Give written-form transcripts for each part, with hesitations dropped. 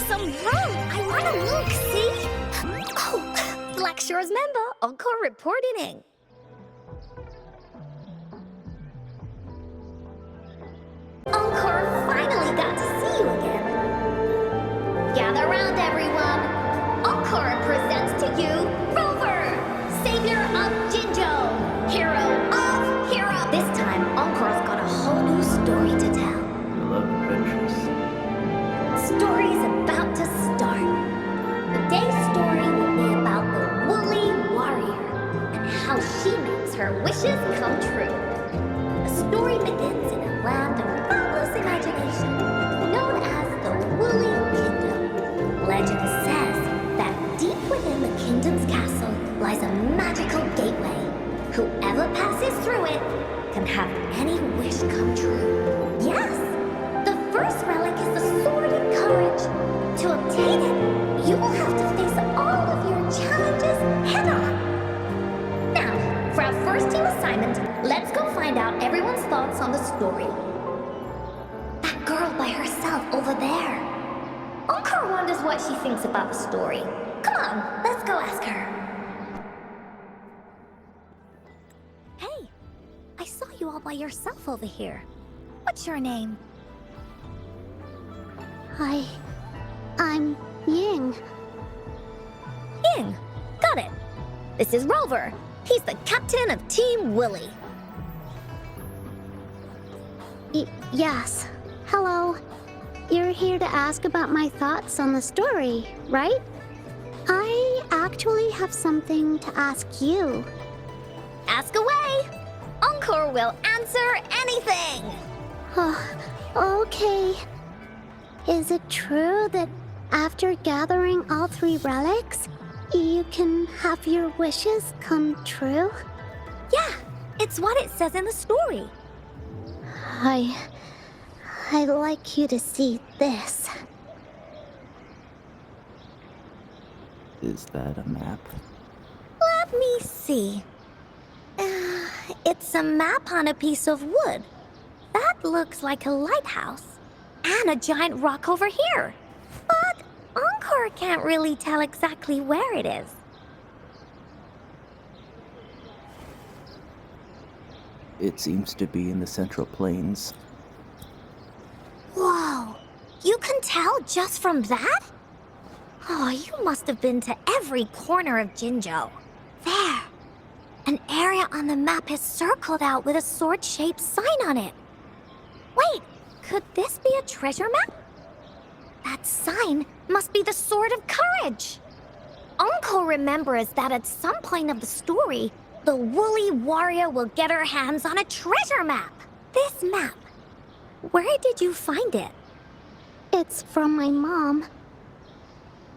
some rum. I want a look, see? Oh, Black Shore's member, Encore reporting in. Encore finally got to see you again. Gather round, everyone. Encore presents to you Rover, savior of Jinzhou, hero of heroes. This time, Encore's got a whole new story to tell. I love adventures. Story's about to start. Today's story will be about the Woolly Warrior and how she makes her wishes come true. The story begins in a land of boundless imagination known as the Woolly Kingdom. Legend says that deep within the kingdom's castle lies a magical gateway. Whoever passes through it can have any wish come true. Yes! The first relic is the Sword of Courage. To obtain it, you will have to face all of your challenges head-on. Now, for our first team assignment, let's go find out everyone's thoughts on the story. That girl by herself over there. Encore wonders what she thinks about the story. Come on, let's go ask her. Hey, I saw you all by yourself over here. What's your name? I'm Ying. Ying. Got it. This is Rover. He's the captain of Team Willy. Yes. Hello. You're here to ask about my thoughts on the story, right? I actually have something to ask you. Ask away. Encore will answer anything. Okay. Is it true that after gathering all 3 relics, you can have your wishes come true? Yeah, it's what it says in the story. I'd like you to see this. Is that a map? Let me see. It's a map on a piece of wood. That looks like a lighthouse. And a giant rock over here. But Encore can't really tell exactly where it is. It seems to be in the Central Plains. Whoa! You can tell just from that? Oh, you must have been to every corner of Jinzhou. There! An area on the map is circled out with a sword-shaped sign on it. Wait! Could this be a treasure map? That sign must be the Sword of Courage. Encore remembers that at some point of the story, the Woolly Warrior will get her hands on a treasure map. This map, where did you find it? It's from my mom.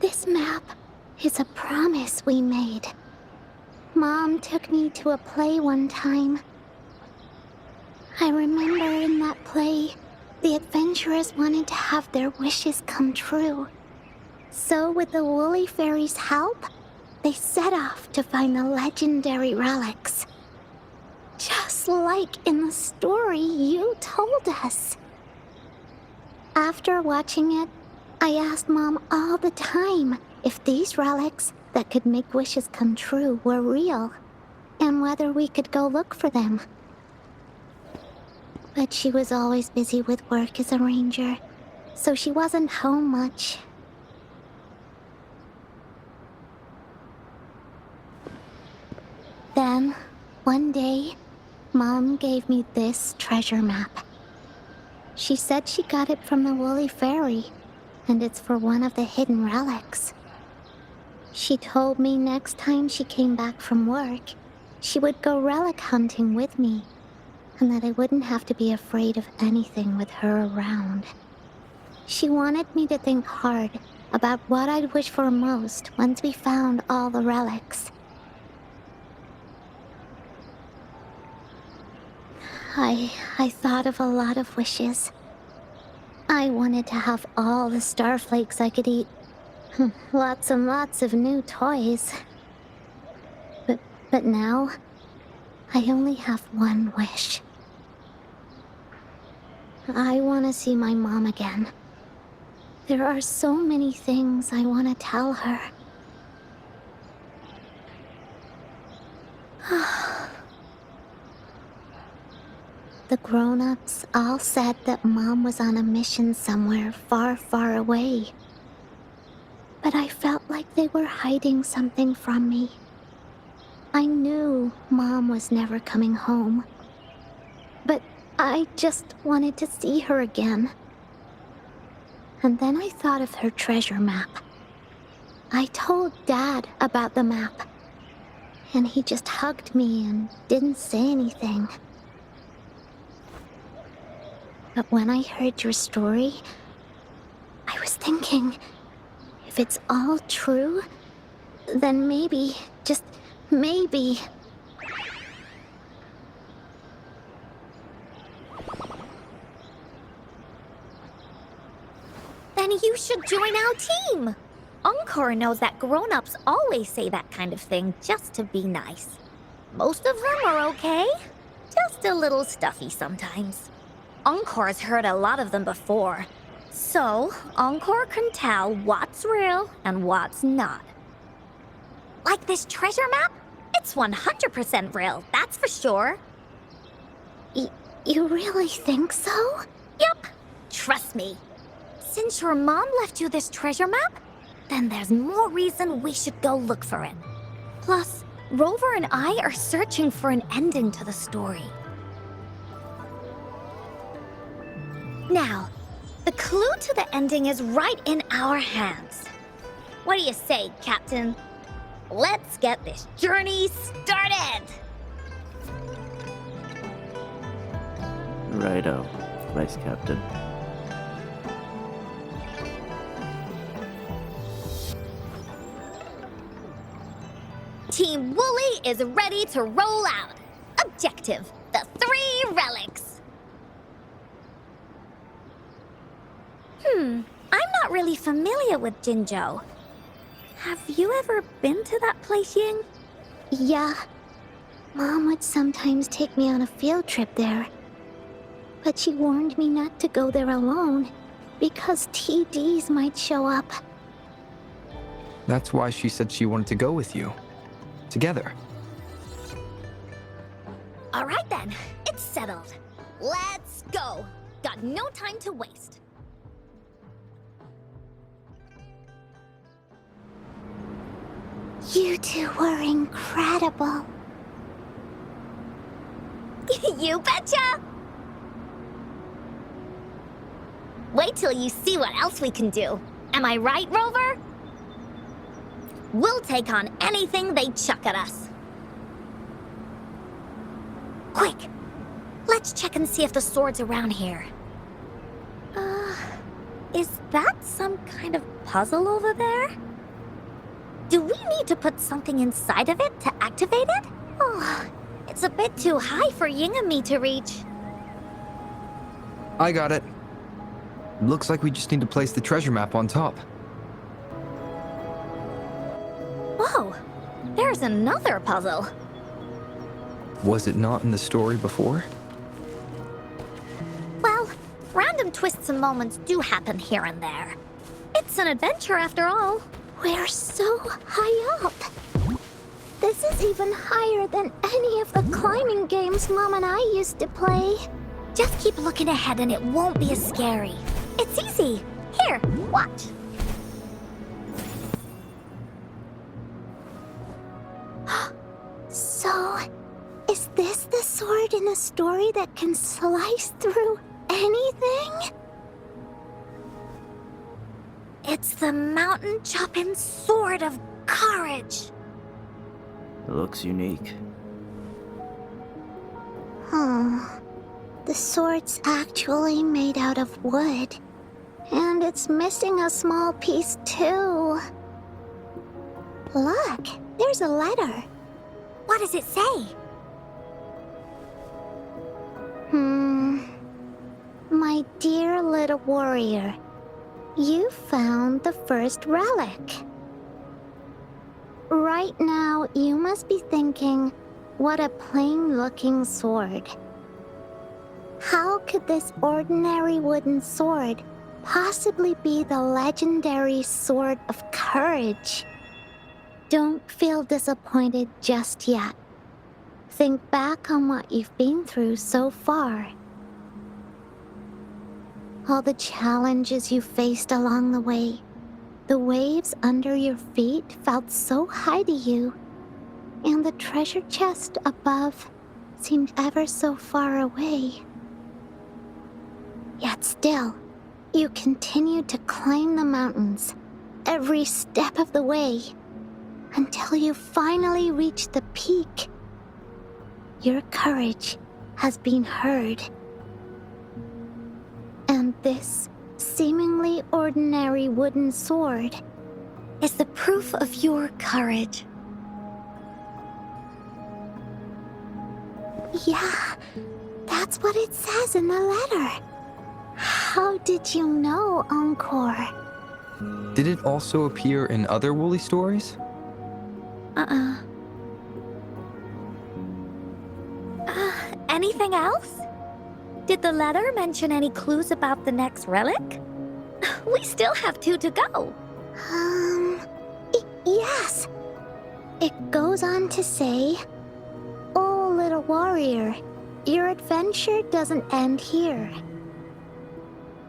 This map is a promise we made. Mom took me to a play one time. I remember in that play, the adventurers wanted to have their wishes come true. So with the Woolly Fairy's help, they set off to find the legendary relics. Just like in the story you told us. After watching it, I asked Mom all the time if these relics that could make wishes come true were real, and whether we could go look for them. But she was always busy with work as a ranger, so she wasn't home much. Then, one day, Mom gave me this treasure map. She said she got it from the Woolly Fairy, and it's for one of the hidden relics. She told me next time she came back from work, she would go relic hunting with me, and that I wouldn't have to be afraid of anything with her around. She wanted me to think hard about what I'd wish for most once we found all the relics. I thought of a lot of wishes. I wanted to have all the starflakes I could eat. Lots and lots of new toys. But now, I only have one wish. I want to see my mom again. There are so many things I want to tell her. The grown-ups all said that Mom was on a mission somewhere far, far away. But I felt like they were hiding something from me. I knew Mom was never coming home. But I just wanted to see her again. And then I thought of her treasure map. I told Dad about the map. And he just hugged me and didn't say anything. But when I heard your story, I was thinking, if it's all true, then maybe, just maybe... Then you should join our team. Encore knows that grown-ups always say that kind of thing just to be nice. Most of them are okay, just a little stuffy sometimes. Encore's heard a lot of them before, so Encore can tell what's real and what's not. Like this treasure map? It's 100% real, that's for sure. You really think so? Yup, trust me. Since your mom left you this treasure map, then there's more reason we should go look for it. Plus, Rover and I are searching for an ending to the story. Now, the clue to the ending is right in our hands. What do you say, Captain? Let's get this journey started! Righto, Vice Captain. Team Wooly is ready to roll out. Objective, the 3 relics. I'm not really familiar with Jinzhou. Have you ever been to that place, Ying? Yeah. Mom would sometimes take me on a field trip there. But she warned me not to go there alone, because TDs might show up. That's why she said she wanted to go with you. Together. All right then, it's settled. Let's go. Got no time to waste. You two were incredible. You betcha! Wait till you see what else we can do. Am I right, Rover? We'll take on anything they chuck at us. Quick! Let's check and see if the sword's around here. Is that some kind of puzzle over there? Do we need to put something inside of it to activate it? Oh, it's a bit too high for Ying and me to reach. I got it. Looks like we just need to place the treasure map on top. Whoa, there's another puzzle. Was it not in the story before? Well, random twists and moments do happen here and there. It's an adventure after all. We're so high up. This is even higher than any of the climbing games Mom and I used to play. Just keep looking ahead and it won't be as scary. It's easy. Here, watch. So, is this the sword in a story that can slice through anything? It's the mountain chopping sword of courage. It looks unique. The sword's actually made out of wood. And it's missing a small piece too. Look, there's a letter. What does it say? My dear little warrior, you found the first relic. Right now, you must be thinking, what a plain-looking sword. How could this ordinary wooden sword possibly be the legendary Sword of Courage. Don't feel disappointed just yet. Think back on what you've been through so far. All the challenges you faced along the way. The waves under your feet felt so high to you, and the treasure chest above seemed ever so far away. Yet still, you continued to climb the mountains, every step of the way, until you finally reached the peak. Your courage has been heard. And this seemingly ordinary wooden sword is the proof of your courage. Yeah, that's what it says in the letter. How did you know, Encore? Did it also appear in other Woolly stories? Anything else? Did the letter mention any clues about the next relic? We still have 2 to go. Yes. It goes on to say, "Oh, little warrior, your adventure doesn't end here.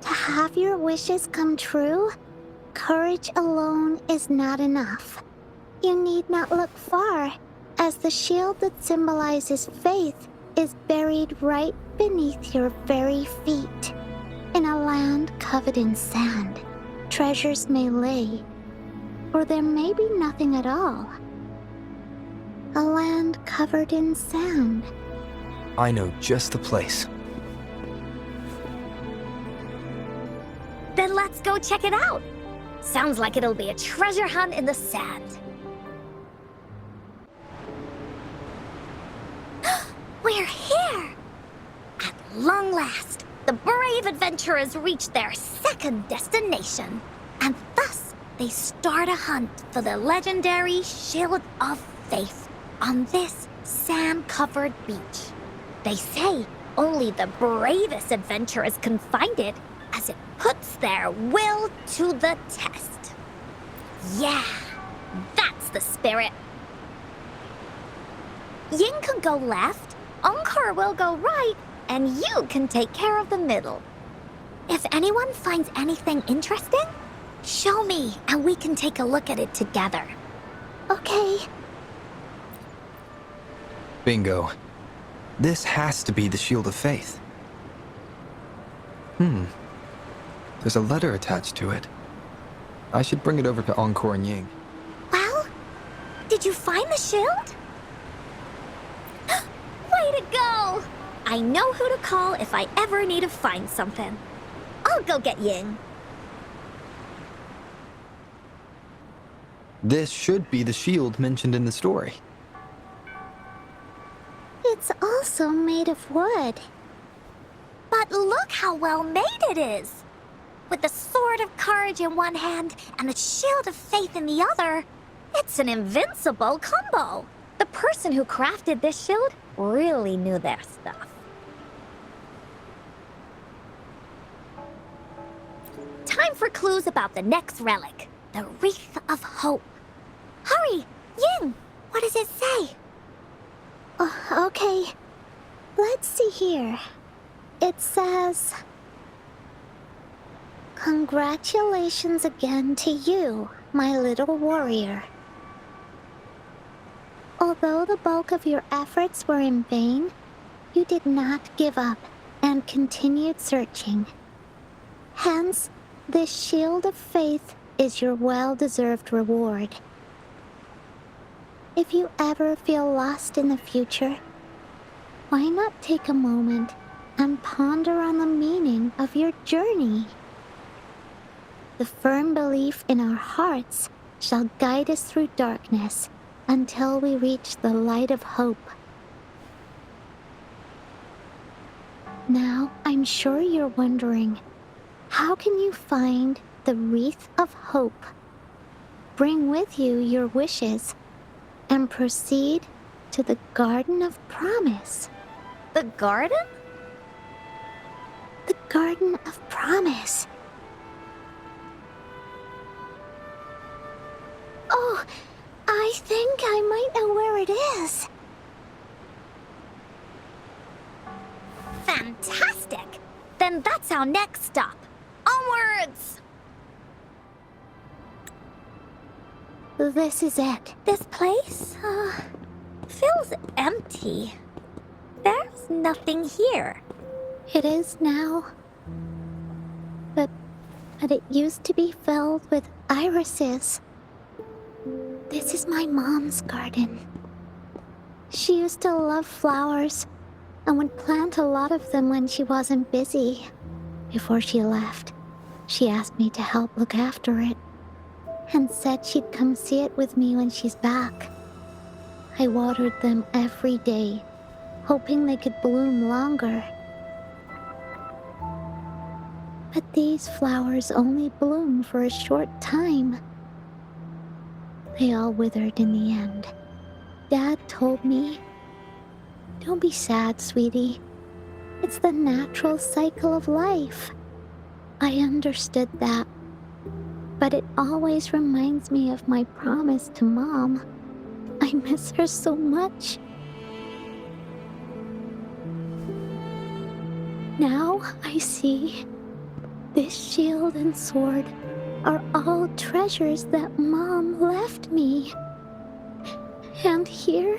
To have your wishes come true, courage alone is not enough. You need not look far, as the shield that symbolizes faith is buried right beneath your very feet. In a land covered in sand, treasures may lay, or there may be nothing at all. A land covered in sand." I know just the place. Then let's go check it out. Sounds like it'll be a treasure hunt in the sand. We're here! At long last, the brave adventurers reach their second destination, and thus they start a hunt for the legendary Shield of Faith on this sand-covered beach. They say only the bravest adventurers can find it, as it puts their will to the test. Yeah, that's the spirit. Ying can go left, Encore will go right, and you can take care of the middle. If anyone finds anything interesting, show me and we can take a look at it together. Okay. Bingo. This has to be the Shield of Faith. There's a letter attached to it. I should bring it over to Encore and Ying. Well, did you find the shield? Way to go! I know who to call if I ever need to find something. I'll go get Ying. This should be the shield mentioned in the story. It's also made of wood. But look how well made it is! With the Sword of Courage in one hand and the Shield of Faith in the other, it's an invincible combo. The person who crafted this shield really knew their stuff. Time for clues about the next relic, the Wreath of Hope. Hurry, Ying, what does it say? Oh, okay. Let's see here. It says, "Congratulations again to you, my little warrior. Although the bulk of your efforts were in vain, you did not give up and continued searching. Hence, this Shield of Faith is your well-deserved reward. If you ever feel lost in the future, why not take a moment and ponder on the meaning of your journey? The firm belief in our hearts shall guide us through darkness until we reach the light of hope." Now, I'm sure you're wondering, how can you find the Wreath of Hope? Bring with you your wishes and proceed to the Garden of Promise. The garden? The Garden of Promise. I think I might know where it is. Fantastic! Then that's our next stop. Onwards! This is it. This place, feels empty. There's nothing here. It is now. But it used to be filled with irises. This is my mom's garden. She used to love flowers and would plant a lot of them when she wasn't busy. Before she left, she asked me to help look after it and said she'd come see it with me when she's back. I watered them every day, hoping they could bloom longer. But these flowers only bloom for a short time. They all withered in the end. Dad told me, "Don't be sad, sweetie. It's the natural cycle of life." I understood that, but it always reminds me of my promise to Mom. I miss her so much. Now I see this shield and sword are all treasures that Mom left me. And here,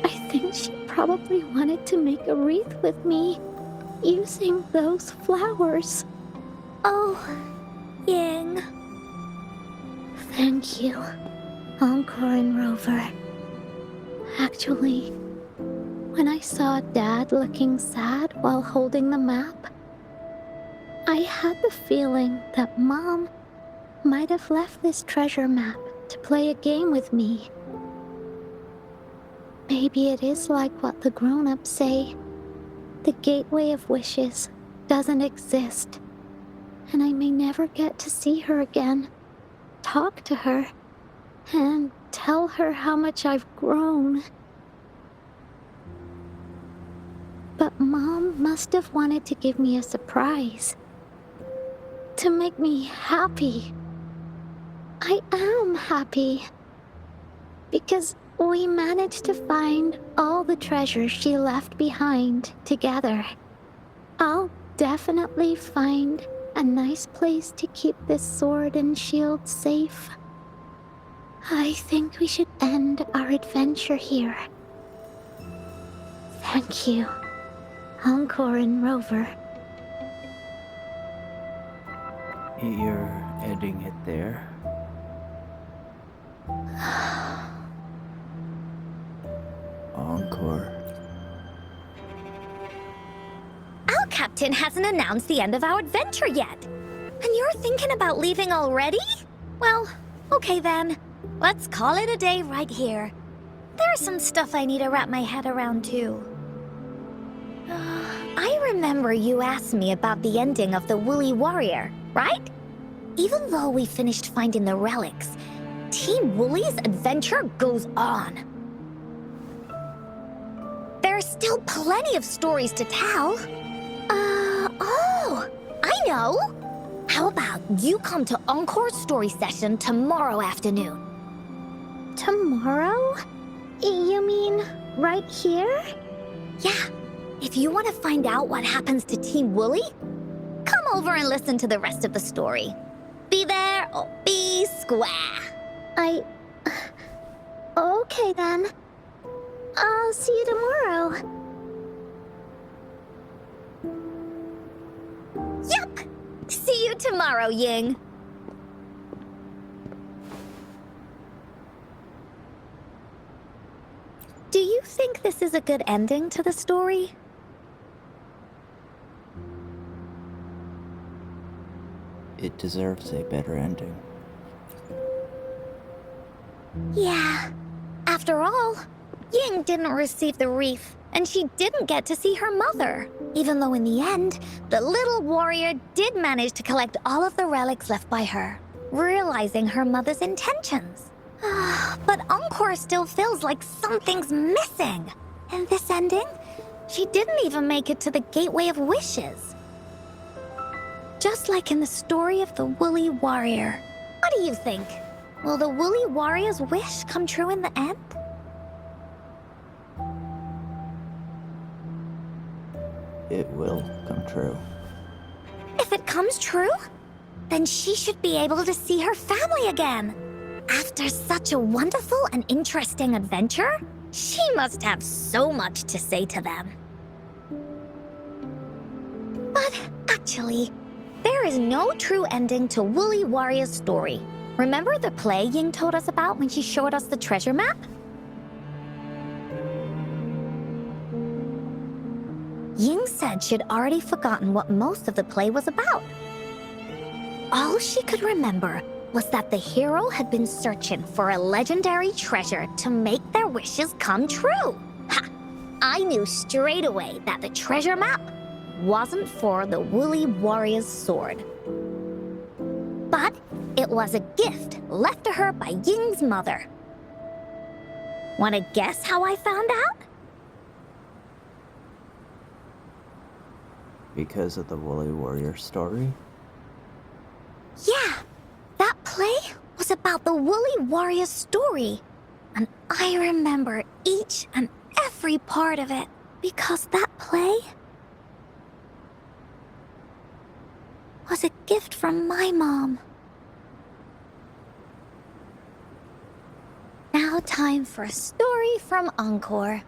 I think she probably wanted to make a wreath with me using those flowers. Oh, Ying. Thank you, Encore and Rover. Actually, when I saw Dad looking sad while holding the map, I had the feeling that Mom might have left this treasure map to play a game with me. Maybe it is like what the grown-ups say. The gateway of wishes doesn't exist, and I may never get to see her again, talk to her, and tell her how much I've grown. But Mom must have wanted to give me a surprise. To make me happy. I am happy. Because we managed to find all the treasures she left behind together. I'll definitely find a nice place to keep this sword and shield safe. I think we should end our adventure here. Thank you, Encore and Rover. You're ending it there? Encore. Our captain hasn't announced the end of our adventure yet. And you're thinking about leaving already? Well, okay then. Let's call it a day right here. There's some stuff I need to wrap my head around too. I remember you asked me about the ending of the Woolly Warrior, right? Even though we finished finding the relics, Team Woolly's adventure goes on. There are still plenty of stories to tell. Oh, I know! How about you come to Encore's story session tomorrow afternoon? Tomorrow? You mean right here? Yeah, if you want to find out what happens to Team Woolly, come over and listen to the rest of the story. Be there or be square. Okay then. I'll see you tomorrow. Yup! See you tomorrow, Ying. Do you think this is a good ending to the story? It deserves a better ending. Yeah. After all, Ying didn't receive the wreath, and she didn't get to see her mother. Even though in the end, the little warrior did manage to collect all of the relics left by her, realizing her mother's intentions. But Encore still feels like something's missing. In this ending, she didn't even make it to the Gateway of Wishes. Just like in the story of the Woolly Warrior. What do you think? Will the Woolly Warrior's wish come true in the end? It will come true. If it comes true, then she should be able to see her family again. After such a wonderful and interesting adventure, she must have so much to say to them. But actually, there is no true ending to Woolly Warrior's story. Remember the play Ying told us about when she showed us the treasure map? Ying said she'd already forgotten what most of the play was about. All she could remember was that the hero had been searching for a legendary treasure to make their wishes come true. Ha! I knew straight away that the treasure map wasn't for the Woolly Warrior's sword. But it was a gift left to her by Ying's mother. Want to guess how I found out? Because of the Woolly Warrior story? Yeah, that play was about the Woolly Warrior's story. And I remember each and every part of it because that play was a gift from my mom. Now time for a story from Encore.